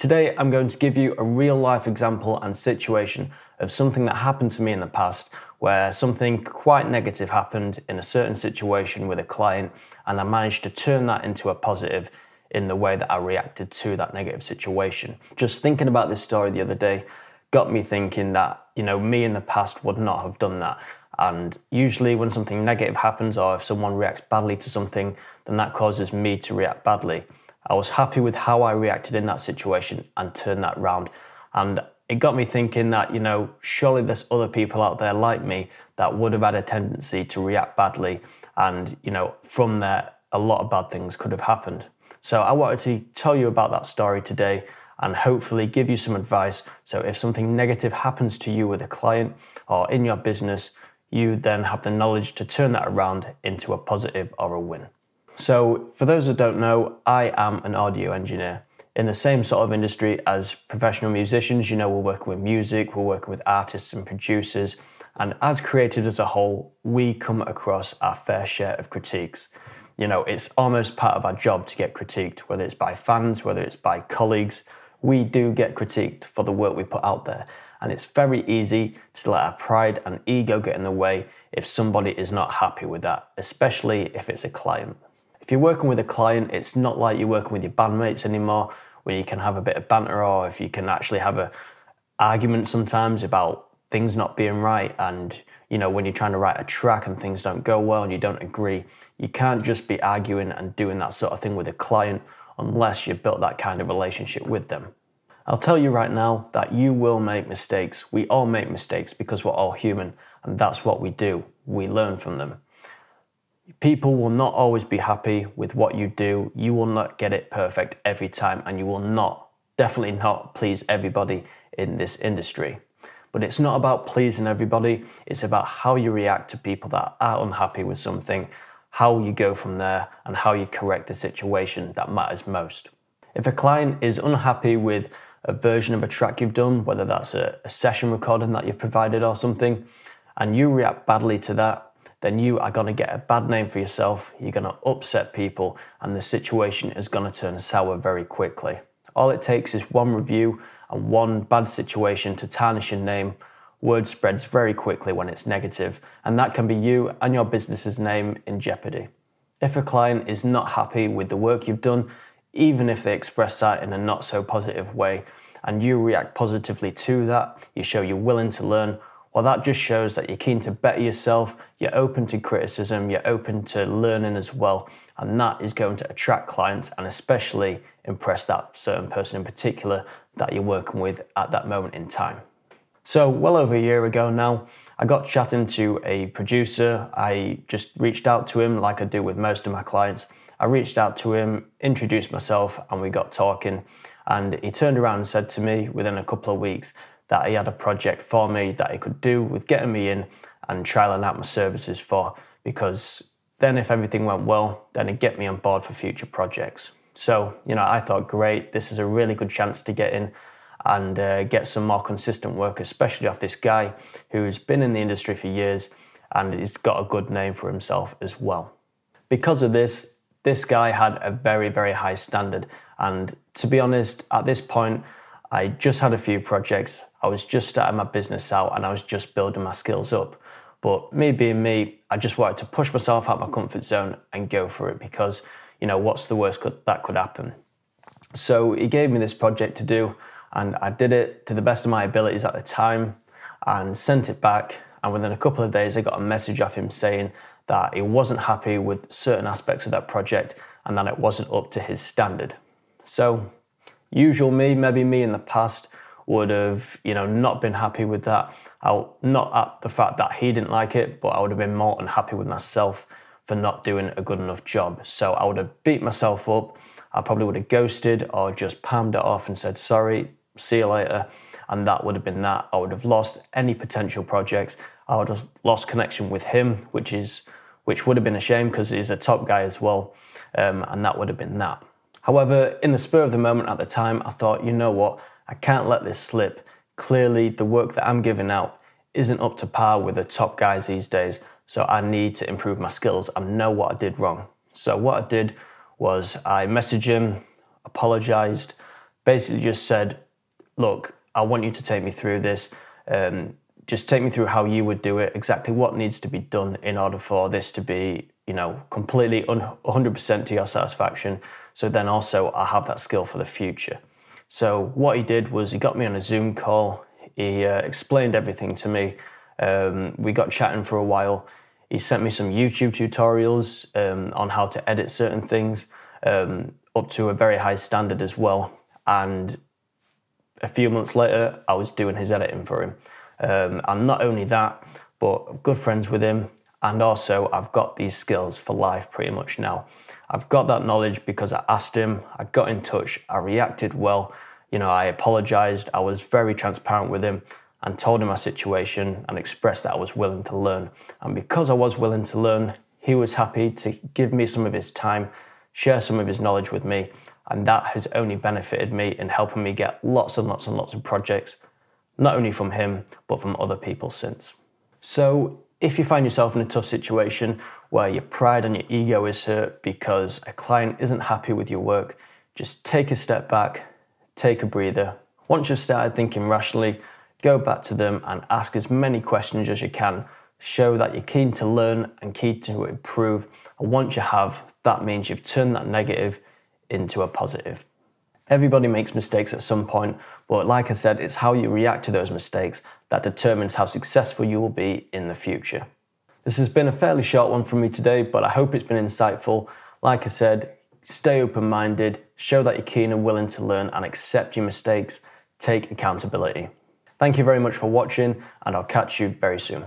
Today, I'm going to give you a real life example and situation of something that happened to me in the past where something quite negative happened in a certain situation with a client, and I managed to turn that into a positive in the way that I reacted to that negative situation. Just thinking about this story the other day got me thinking that, me in the past would not have done that. And usually when something negative happens or if someone reacts badly to something, then that causes me to react badly. I was happy with how I reacted in that situation and turned that round. And it got me thinking that, surely there's other people out there like me that would have had a tendency to react badly. And, from there, a lot of bad things could have happened. So I wanted to tell you about that story today and hopefully give you some advice. So if something negative happens to you with a client or in your business, you then have the knowledge to turn that around into a positive or a win. So for those that don't know, I am an audio engineer in the same sort of industry as professional musicians. We're working with music, we're working with artists and producers. And as creatives as a whole, we come across our fair share of critiques. It's almost part of our job to get critiqued, whether it's by fans, whether it's by colleagues. We do get critiqued for the work we put out there. And it's very easy to let our pride and ego get in the way if somebody is not happy with that, especially if it's a client. If you're working with a client, it's not like you're working with your bandmates anymore, where you can have a bit of banter, or if you can actually have an argument sometimes about things not being right. And, when you're trying to write a track and things don't go well and you don't agree, you can't just be arguing and doing that sort of thing with a client unless you've built that kind of relationship with them. I'll tell you right now that you will make mistakes. We all make mistakes because we're all human, and that's what we do. We learn from them. People will not always be happy with what you do. You will not get it perfect every time, and you will definitely not please everybody in this industry. But it's not about pleasing everybody. It's about how you react to people that are unhappy with something, how you go from there, and how you correct the situation that matters most. If a client is unhappy with a version of a track you've done, whether that's a session recording that you've provided or something, and you react badly to that, then you are going to get a bad name for yourself, you're going to upset people, and the situation is going to turn sour very quickly. All it takes is one review and one bad situation to tarnish your name. Word spreads very quickly when it's negative, and that can be you and your business's name in jeopardy. If a client is not happy with the work you've done, even if they express that in a not so positive way, and you react positively to that, you show you're willing to learn, well, that just shows that you're keen to better yourself, you're open to criticism, you're open to learning as well, and that is going to attract clients and especially impress that certain person in particular that you're working with at that moment in time. So well over a year ago now, I got chatting to a producer. I just reached out to him like I do with most of my clients. I reached out to him, introduced myself, and we got talking, and he turned around and said to me within a couple of weeks that he had a project for me that he could do with getting me in and trialing out my services for, because then if everything went well, then he'd get me on board for future projects. So, I thought, great, this is a really good chance to get in and get some more consistent work, especially off this guy who's been in the industry for years and he's got a good name for himself as well. Because of this guy had a very, very high standard. And to be honest, at this point, I just had a few projects. I was just starting my business out and I was just building my skills up. But me being me, I just wanted to push myself out of my comfort zone and go for it because, what's the worst that could happen? So he gave me this project to do and I did it to the best of my abilities at the time and sent it back. And within a couple of days, I got a message off him saying that he wasn't happy with certain aspects of that project and that it wasn't up to his standard. So usual me, maybe me in the past, would have, not been happy with that. Not at the fact that he didn't like it, but I would have been more unhappy with myself for not doing a good enough job. So I would have beat myself up. I probably would have ghosted or just palmed it off and said, sorry, see you later. And that would have been that. I would have lost any potential projects. I would have lost connection with him, which would have been a shame because he's a top guy as well. And that would have been that. However, in the spur of the moment at the time, I thought, you know what? I can't let this slip. Clearly, the work that I'm giving out isn't up to par with the top guys these days, so I need to improve my skills and know what I did wrong. So what I did was I messaged him, apologised, basically just said, look, I want you to take me through this. Just take me through how you would do it, exactly what needs to be done in order for this to be, completely 100% to your satisfaction. So then also I have that skill for the future. So what he did was he got me on a Zoom call. He explained everything to me. We got chatting for a while. He sent me some YouTube tutorials on how to edit certain things, up to a very high standard as well. And a few months later, I was doing his editing for him. And not only that, but I'm good friends with him. And also I've got these skills for life pretty much now. I've got that knowledge because I asked him, I got in touch, I reacted well. I apologized, I was very transparent with him and told him my situation and expressed that I was willing to learn. And because I was willing to learn, he was happy to give me some of his time, share some of his knowledge with me. And that has only benefited me in helping me get lots and lots and lots of projects, not only from him, but from other people since. So if you find yourself in a tough situation where your pride and your ego is hurt because a client isn't happy with your work, just take a step back, take a breather. Once you've started thinking rationally, go back to them and ask as many questions as you can. Show that you're keen to learn and keen to improve. And once you have, that means you've turned that negative into a positive. Everybody makes mistakes at some point, but like I said, it's how you react to those mistakes that determines how successful you will be in the future. This has been a fairly short one from me today, but I hope it's been insightful. Like I said, stay open-minded, show that you're keen and willing to learn and accept your mistakes, take accountability. Thank you very much for watching, and I'll catch you very soon.